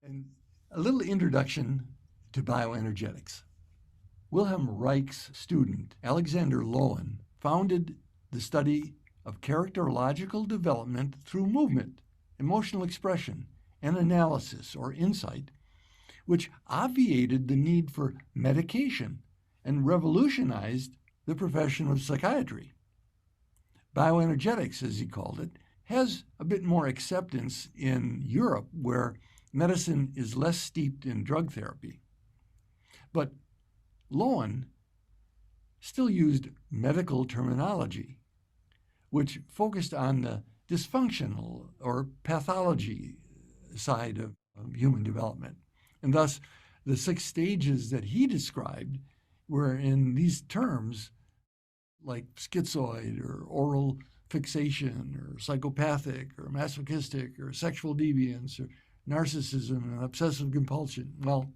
And a little introduction to bioenergetics. Wilhelm Reich's student, Alexander Lowen, founded the study of characterological development through movement, emotional expression, and analysis or insight, which obviated the need for medication and revolutionized the profession of psychiatry. Bioenergetics, as he called it, has a bit more acceptance in Europe, where medicine is less steeped in drug therapy. But Lowen still used medical terminology, which focused on the dysfunctional or pathology side of human development. And thus, the 6 stages that he described were in these terms like schizoid or oral fixation or psychopathic or masochistic or sexual deviance or narcissism and obsessive compulsion. Well,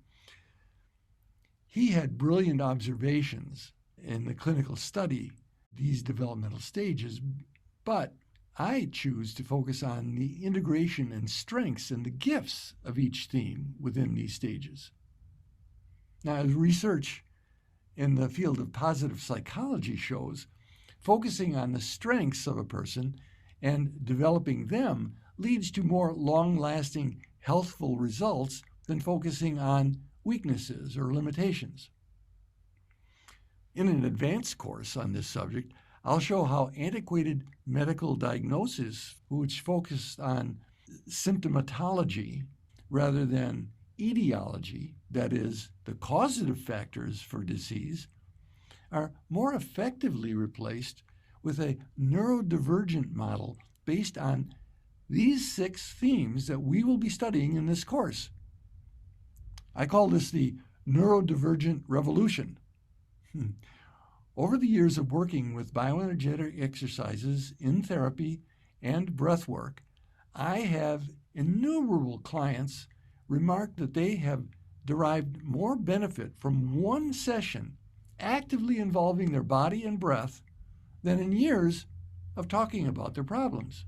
he had brilliant observations in the clinical study these developmental stages, but I choose to focus on the integration and strengths and the gifts of each theme within these stages. Now, as research in the field of positive psychology shows, focusing on the strengths of a person and developing them leads to more long-lasting, healthful results than focusing on weaknesses or limitations. In an advanced course on this subject, I'll show how antiquated medical diagnosis, which focused on symptomatology rather than etiology, that is, the causative factors for disease, are more effectively replaced with a neurodivergent model based on these 6 themes that we will be studying in this course. I call this the neurodivergent revolution. Over the years of working with bioenergetic exercises in therapy and breath work, I have innumerable clients remark that they have derived more benefit from one session actively involving their body and breath than in years of talking about their problems.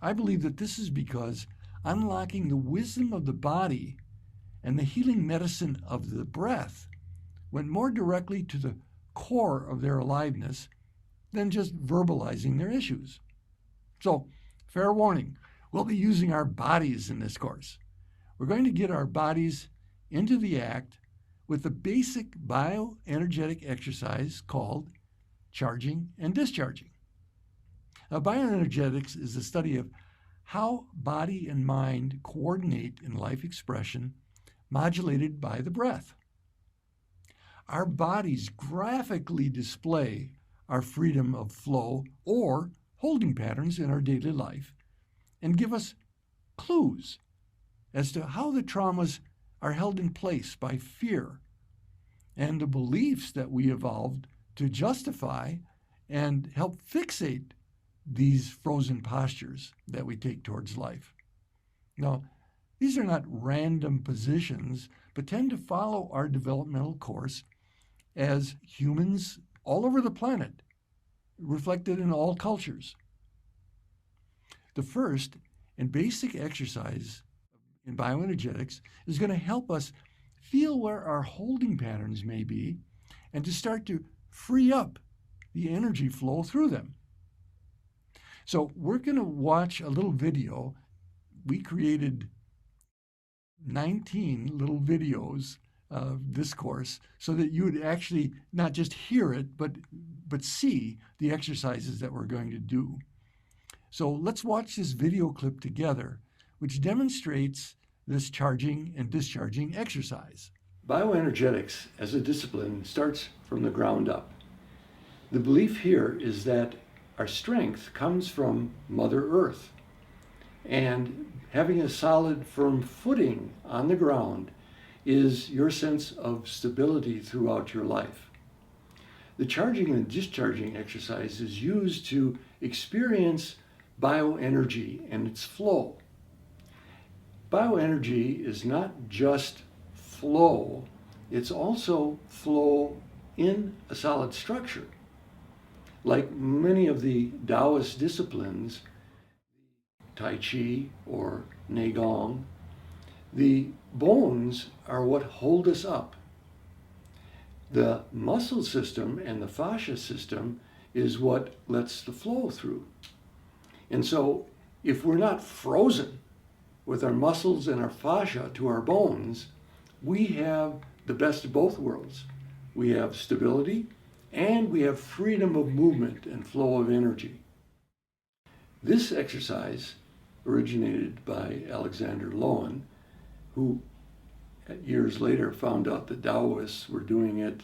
I believe that this is because unlocking the wisdom of the body and the healing medicine of the breath went more directly to the core of their aliveness than just verbalizing their issues. So, fair warning, we'll be using our bodies in this course. We're going to get our bodies into the act with the basic bioenergetic exercise called charging and discharging. Now, bioenergetics is the study of how body and mind coordinate in life expression modulated by the breath. Our bodies graphically display our freedom of flow or holding patterns in our daily life and give us clues as to how the traumas are held in place by fear and the beliefs that we evolved to justify and help fixate these frozen postures that we take towards life. Now, these are not random positions, but tend to follow our developmental course as humans all over the planet, reflected in all cultures. The first and basic exercise in bioenergetics is going to help us feel where our holding patterns may be and to start to free up the energy flow through them. So we're going to watch a little video. We created 19 little videos of this course so that you would actually not just hear it, but see the exercises that we're going to do. So let's watch this video clip together, which demonstrates this charging and discharging exercise. Bioenergetics as a discipline starts from the ground up. The belief here is that our strength comes from Mother Earth, and having a solid, firm footing on the ground is your sense of stability throughout your life. The charging and discharging exercise is used to experience bioenergy and its flow. Bioenergy is not just flow, it's also flow in a solid structure. Like many of the Taoist disciplines, Tai Chi or Neigong, The bones are what hold us up. The muscle system and the fascia system is what lets the flow through. And so if we're not frozen with our muscles and our fascia to our bones, we have the best of both worlds. We have stability and we have freedom of movement and flow of energy. This exercise originated by Alexander Lowen, who years later found out that Taoists were doing it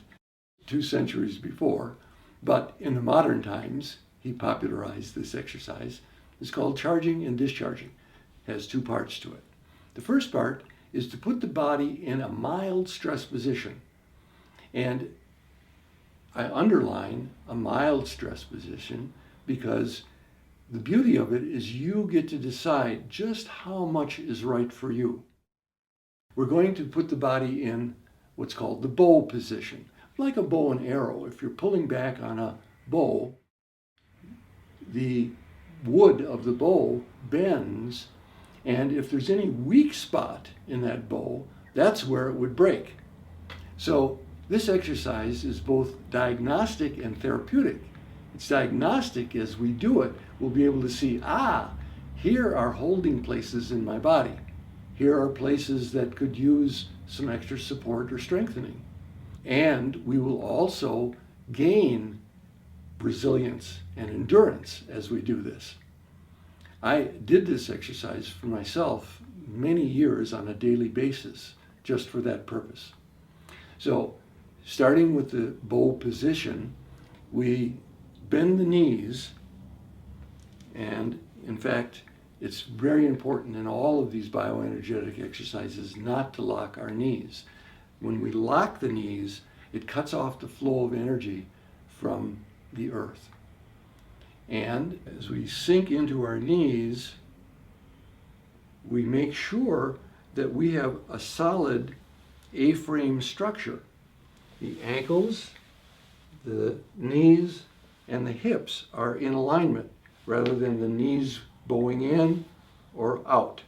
2 centuries before, but in the modern times, he popularized this exercise. It's called charging and discharging. It has 2 parts to it. The first part is to put the body in a mild stress position. And I underline a mild stress position because the beauty of it is you get to decide just how much is right for you. We're going to put the body in what's called the bow position. Like a bow and arrow, if you're pulling back on a bow, the wood of the bow bends, and if there's any weak spot in that bow, that's where it would break. So this exercise is both diagnostic and therapeutic. It's diagnostic. As we do it, we'll be able to see, here are holding places in my body. Here are places that could use some extra support or strengthening. And we will also gain resilience and endurance as we do this. I did this exercise for myself many years on a daily basis, just for that purpose. So, starting with the bow position, we bend the knees, and in fact, it's very important in all of these bioenergetic exercises not to lock our knees. When we lock the knees, it cuts off the flow of energy from the earth. And as we sink into our knees, we make sure that we have a solid A-frame structure. The ankles, the knees, and the hips are in alignment rather than the knees bowing in or out.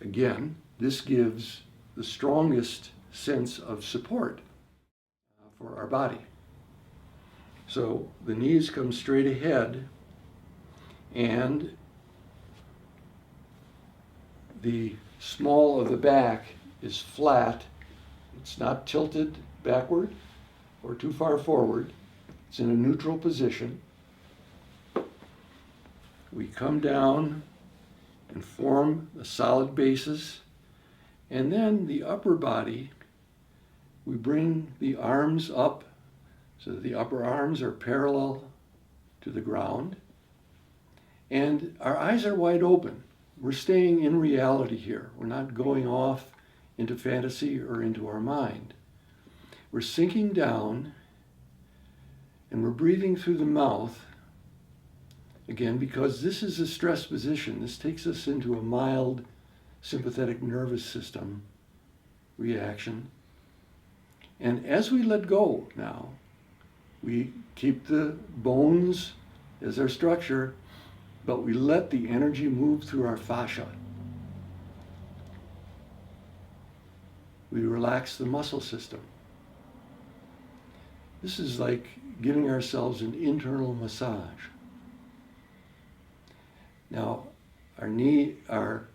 Again, this gives the strongest sense of support for our body. So the knees come straight ahead, and the small of the back is flat. It's not tilted backward or too far forward. It's in a neutral position. We come down and form a solid basis, and then the upper body, we bring the arms up so that the upper arms are parallel to the ground, and our eyes are wide open. We're staying in reality here. We're not going off into fantasy or into our mind. We're sinking down, and we're breathing through the mouth. Again, because this is a stress position, this takes us into a mild sympathetic nervous system reaction. And as we let go now, we keep the bones as our structure, but we let the energy move through our fascia. We relax the muscle system. This is like giving ourselves an internal massage. Now, our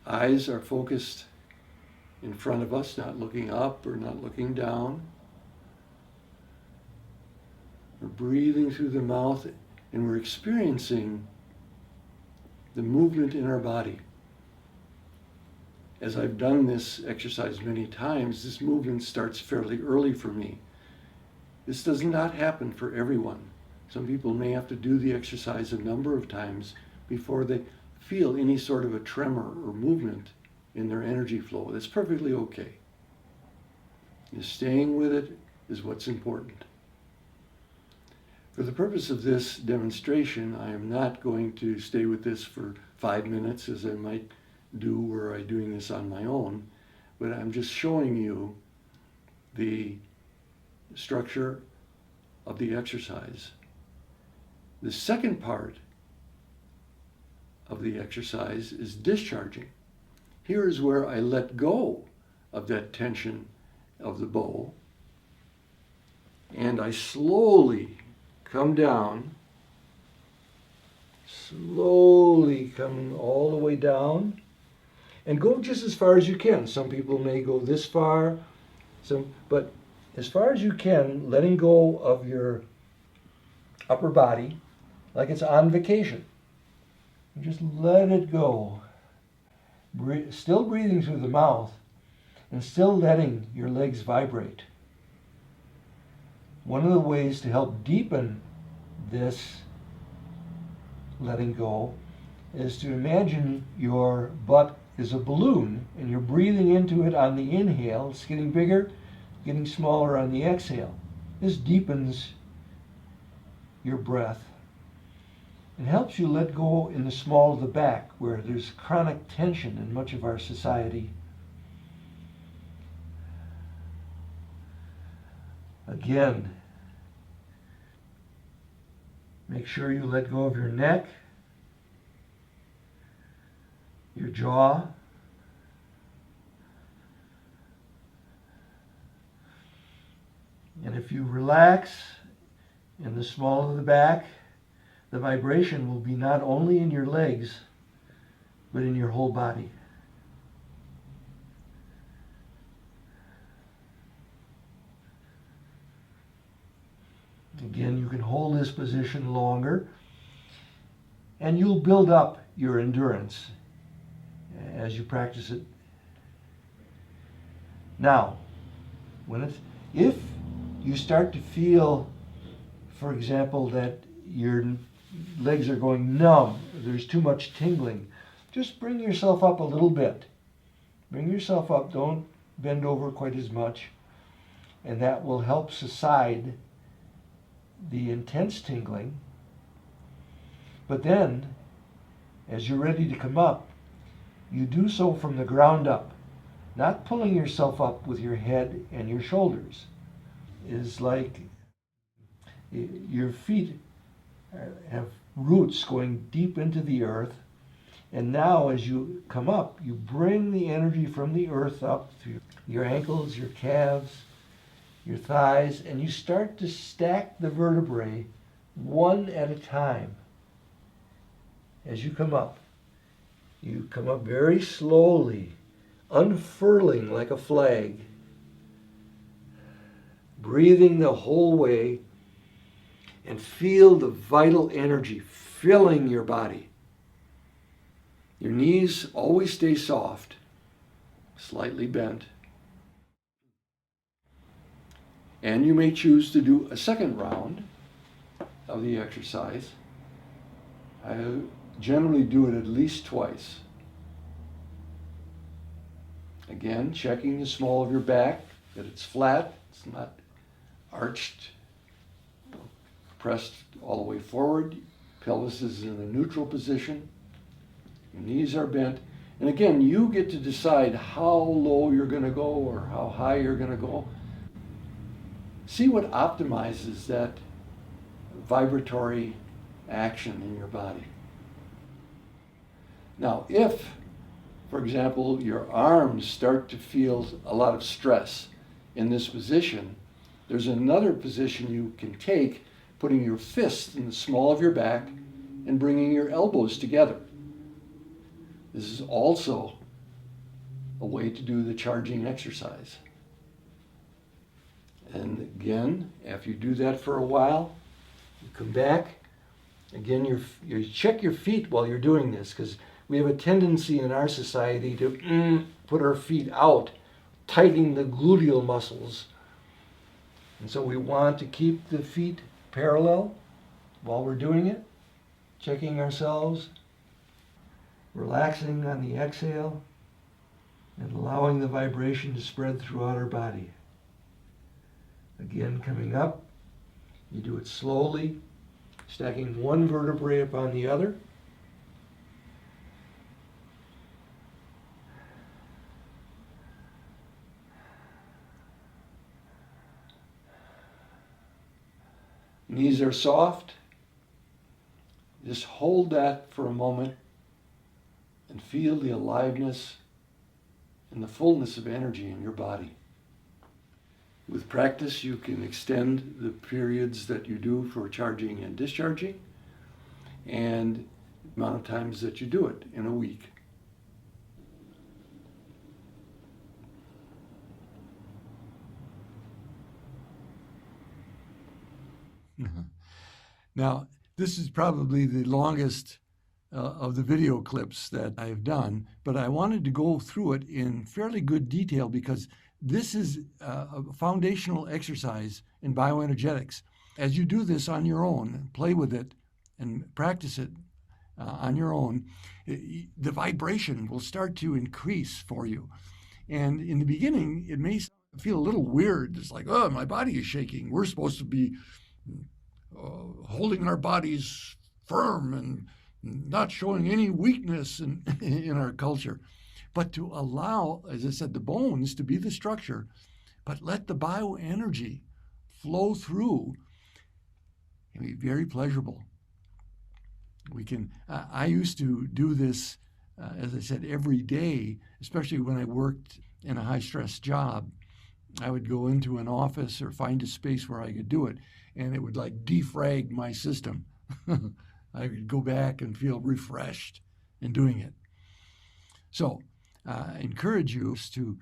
eyes are focused in front of us, not looking up or not looking down. We're breathing through the mouth, and we're experiencing the movement in our body. As I've done this exercise many times, this movement starts fairly early for me. This does not happen for everyone. Some people may have to do the exercise a number of times before they feel any sort of a tremor or movement in their energy flow. That's perfectly okay. Just staying with it is what's important. For the purpose of this demonstration, I am not going to stay with this for 5 minutes as I might do were I doing this on my own, but I'm just showing you the structure of the exercise. The second part of the exercise is discharging. Here is where I let go of that tension of the bow, and I slowly come down, slowly come all the way down, and go just as far as you can. Some people may go this far, but as far as you can, letting go of your upper body like it's on vacation. You just let it go. Still breathing through the mouth and still letting your legs vibrate. One of the ways to help deepen this letting go is to imagine your butt is a balloon and you're breathing into it on the inhale. It's getting bigger, getting smaller on the exhale. This deepens your breath and helps you let go in the small of the back where there's chronic tension in much of our society. Again, make sure you let go of your neck, your jaw, and if you relax in the small of the back, the vibration will be not only in your legs, but in your whole body. Again, you can hold this position longer, and you'll build up your endurance as you practice it. Now, if you start to feel, for example, that your legs are going numb, there's too much tingling, just bring yourself up a little bit. Bring yourself up, don't bend over quite as much, and that will help subside the intense tingling. But then, as you're ready to come up, you do so from the ground up, not pulling yourself up with your head and your shoulders. It's like your feet have roots going deep into the earth, and now as you come up, you bring the energy from the earth up through your ankles, your calves, your thighs, and you start to stack the vertebrae one at a time. As you come up very slowly, unfurling like a flag, breathing the whole way, and feel the vital energy filling your body. Your knees always stay soft, slightly bent. And you may choose to do a second round of the exercise. I generally do it at least twice. Again, checking the small of your back, that it's flat, it's not arched, pressed all the way forward. Pelvis is in a neutral position. Your knees are bent. And again, you get to decide how low you're going to go or how high you're going to go. See what optimizes that vibratory action in your body. Now, if, for example, your arms start to feel a lot of stress in this position, there's another position you can take, putting your fists in the small of your back and bringing your elbows together. This is also a way to do the charging exercise. And again, after you do that for a while, you come back. Again, you check your feet while you're doing this, because we have a tendency in our society to put our feet out, tightening the gluteal muscles. And so we want to keep the feet parallel while we're doing it, checking ourselves, relaxing on the exhale, and allowing the vibration to spread throughout our body. Again, coming up, you do it slowly, stacking one vertebrae upon the other. Knees are soft. Just hold that for a moment and feel the aliveness and the fullness of energy in your body. With practice, you can extend the periods that you do for charging and discharging and the amount of times that you do it in a week. Now, this is probably the longest of the video clips that I've done, but I wanted to go through it in fairly good detail because this is a foundational exercise in bioenergetics. As you do this on your own, play with it and practice it on your own, the vibration will start to increase for you. And in the beginning, it may feel a little weird. It's like, oh, my body is shaking. We're supposed to be holding our bodies firm and not showing any weakness in our culture. But to allow, as I said, the bones to be the structure, but let the bioenergy flow through can be very pleasurable. I used to do this, as I said, every day, especially when I worked in a high-stress job. I would go into an office or find a space where I could do it, and it would like defrag my system. I could go back and feel refreshed in doing it. So I encourage you to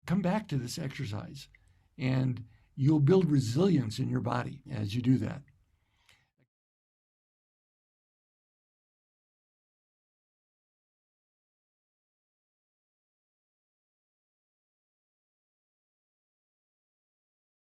come back to this exercise, and you'll build resilience in your body as you do that.